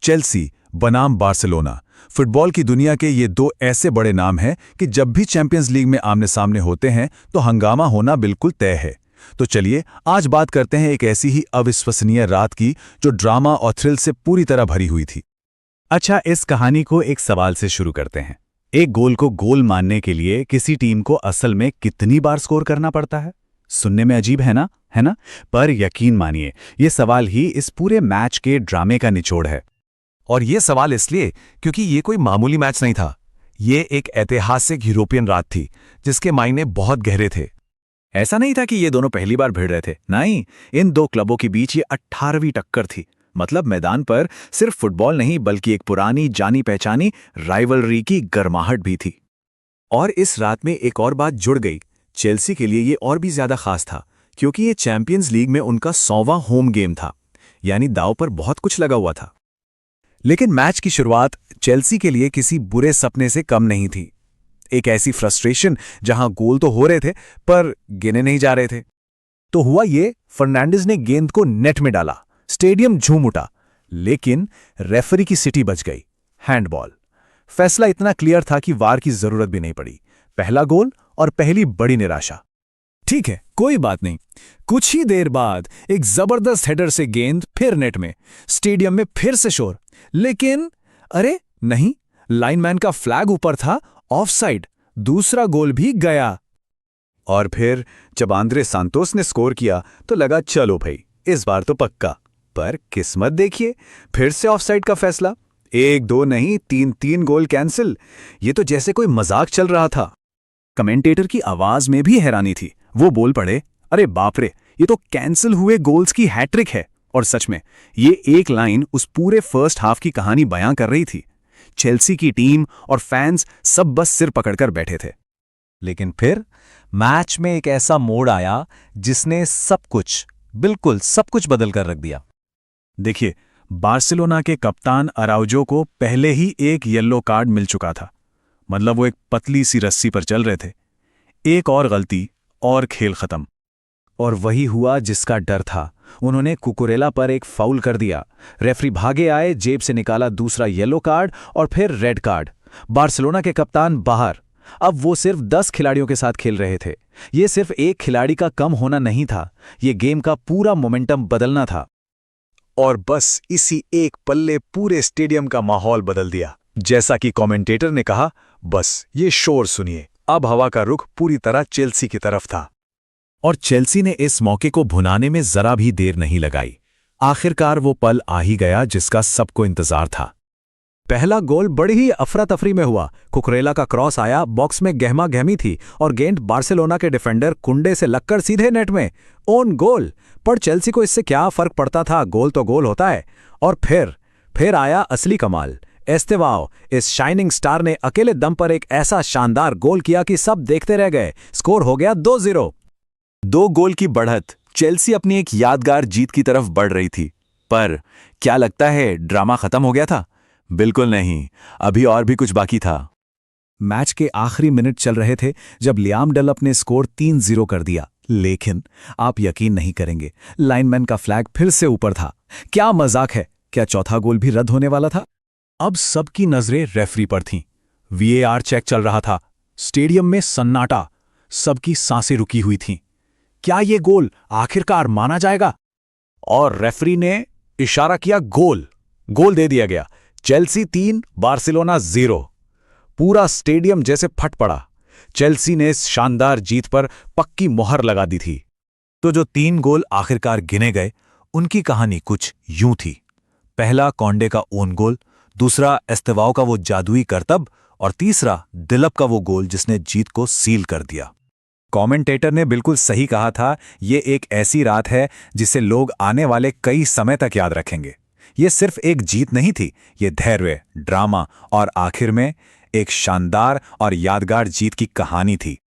Chelsea बनाम Barcelona. Football की दुनिया के ये दो ऐसे बड़े नाम हैं कि जब भी चैंपियंस लीग में आमने सामने होते हैं तो हंगामा होना बिल्कुल तय है। तो चलिए आज बात करते हैं एक ऐसी ही अविश्वसनीय रात की जो ड्रामा और थ्रिल से पूरी तरह भरी हुई थी। अच्छा, इस कहानी को एक सवाल से शुरू करते हैं। एक गोल को गोल मानने के लिए किसी टीम को असल में कितनी बार स्कोर करना पड़ता है? सुनने में अजीब है ना? पर यकीन मानिए, ये सवाल ही इस पूरे मैच के ड्रामे का निचोड़ है। और ये सवाल इसलिए क्योंकि ये कोई मामूली मैच नहीं था। ये एक ऐतिहासिक यूरोपियन रात थी जिसके मायने बहुत गहरे थे। ऐसा नहीं था कि ये दोनों पहली बार भिड़ रहे थे, नहीं, इन दो क्लबों के बीच ये 18वीं टक्कर थी। मतलब मैदान पर सिर्फ फुटबॉल नहीं बल्कि एक पुरानी जानी पहचानी राइवलरी की गर्माहट भी थी। और इस रात में एक और बात जुड़ गई। चेल्सी के लिए ये और भी ज्यादा खास था क्योंकि ये चैंपियंस लीग में उनका 100वां होम गेम था, यानी दांव पर बहुत कुछ लगा हुआ था। लेकिन मैच की शुरुआत चेल्सी के लिए किसी बुरे सपने से कम नहीं थी। एक ऐसी फ्रस्ट्रेशन जहां गोल तो हो रहे थे पर गिने नहीं जा रहे थे। तो हुआ ये, फर्नांडिस ने गेंद को नेट में डाला, स्टेडियम झूम उठा, लेकिन रेफरी की सिटी बज गई। हैंडबॉल। फैसला इतना क्लियर था कि वार की जरूरत भी नहीं पड़ी। पहला गोल और पहली बड़ी निराशा। ठीक है, कोई बात नहीं। कुछ ही देर बाद एक जबरदस्त हेडर से गेंद फिर नेट में, स्टेडियम में फिर से शोर। लेकिन अरे नहीं, लाइनमैन का फ्लैग ऊपर था, ऑफसाइड। दूसरा गोल भी गया। और फिर जब आंद्रे सांतोस ने स्कोर किया तो लगा चलो भाई, इस बार तो पक्का। पर किस्मत देखिए, फिर से ऑफसाइड का फैसला। 1-2 नहीं, 3-3 गोल कैंसिल। ये तो जैसे कोई मजाक चल रहा था। कमेंटेटर की आवाज में भी हैरानी थी। वो बोल पड़े, अरे बाप रे, ये तो कैंसिल हुए गोल्स की हैट्रिक है। और सच में ये एक लाइन उस पूरे फर्स्ट हाफ की कहानी बयां कर रही थी। चेल्सी की टीम और फैंस सब बस सिर पकड़कर बैठे थे। लेकिन फिर मैच में एक ऐसा मोड़ आया जिसने सब कुछ, बिल्कुल सब कुछ बदल कर रख दिया। देखिए, बार्सिलोना के कप्तान अराउजो को पहले ही एक येलो कार्ड मिल चुका था। मतलब वो एक पतली सी रस्सी पर चल रहे थे। एक और गलती और खेल खत्म। और वही हुआ जिसका डर था। उन्होंने कुकुरेला पर एक फाउल कर दिया। रेफरी भागे आए, जेब से निकाला दूसरा येलो कार्ड और फिर रेड कार्ड। बार्सिलोना के कप्तान बाहर। अब वो सिर्फ 10 खिलाड़ियों के साथ खेल रहे थे। ये सिर्फ एक खिलाड़ी का कम होना नहीं था, ये गेम का पूरा मोमेंटम बदलना था। और बस इसी एक पल्ले पूरे स्टेडियम का माहौल बदल दिया। जैसा कि कमेंटेटर ने कहा, बस ये शोर सुनिए। अब हवा का रुख पूरी तरह चेल्सी की तरफ था। और चेल्सी ने इस मौके को भुनाने में जरा भी देर नहीं लगाई। आखिरकार वो पल आ ही गया जिसका सबको इंतजार था। पहला गोल बड़ी ही अफरा तफरी में हुआ। कुकरेला का क्रॉस आया, बॉक्स में गहमा गहमी थी और गेंद बार्सिलोना के डिफेंडर कुंडे से लगकर सीधे नेट में। Own goal. पर चेल्सी को इससे क्या फर्क पड़ता था, गोल तो गोल होता है। और फिर आया असली कमाल। एस्तेवाओ, इस शाइनिंग स्टार ने अकेले दम पर एक ऐसा शानदार गोल किया कि सब देखते रह गए। स्कोर हो गया 2-0। 2 गोल की बढ़त। चेल्सी अपनी एक यादगार जीत की तरफ बढ़ रही थी। पर क्या लगता है ड्रामा खत्म हो गया था? बिल्कुल नहीं, अभी और भी कुछ बाकी था। मैच के आखिरी मिनट चल रहे थे जब लियाम डेलप ने स्कोर 3-0 कर दिया। लेकिन आप यकीन नहीं करेंगे, लाइनमैन का फ्लैग फिर से ऊपर था। क्या मजाक है, क्या चौथा गोल भी रद्द होने वाला था? अब सबकी नजरें रेफरी पर थीं। वीएआर चेक चल रहा था। स्टेडियम में सन्नाटा, सबकी सांसें रुकी हुई थीं। क्या ये गोल आखिरकार माना जाएगा? और रेफरी ने इशारा किया, गोल दे दिया गया। Chelsea 3, Barcelona 0। पूरा स्टेडियम जैसे फट पड़ा। चेल्सी ने इस शानदार जीत पर पक्की मोहर लगा दी थी। तो जो 3 गोल आखिरकार गिने गए, उनकी कहानी कुछ यूं थी। पहला कॉन्डे का ओन गोल, दूसरा एस्तेवाओ का वो जादुई करतब और तीसरा दिलप का वो गोल जिसने जीत को सील कर दिया। कमेंटेटर ने बिल्कुल सही कहा था, ये एक ऐसी रात है जिसे लोग आने वाले कई समय तक याद रखेंगे। ये सिर्फ एक जीत नहीं थी, ये धैर्य, ड्रामा और आखिर में एक शानदार और यादगार जीत की कहानी थी।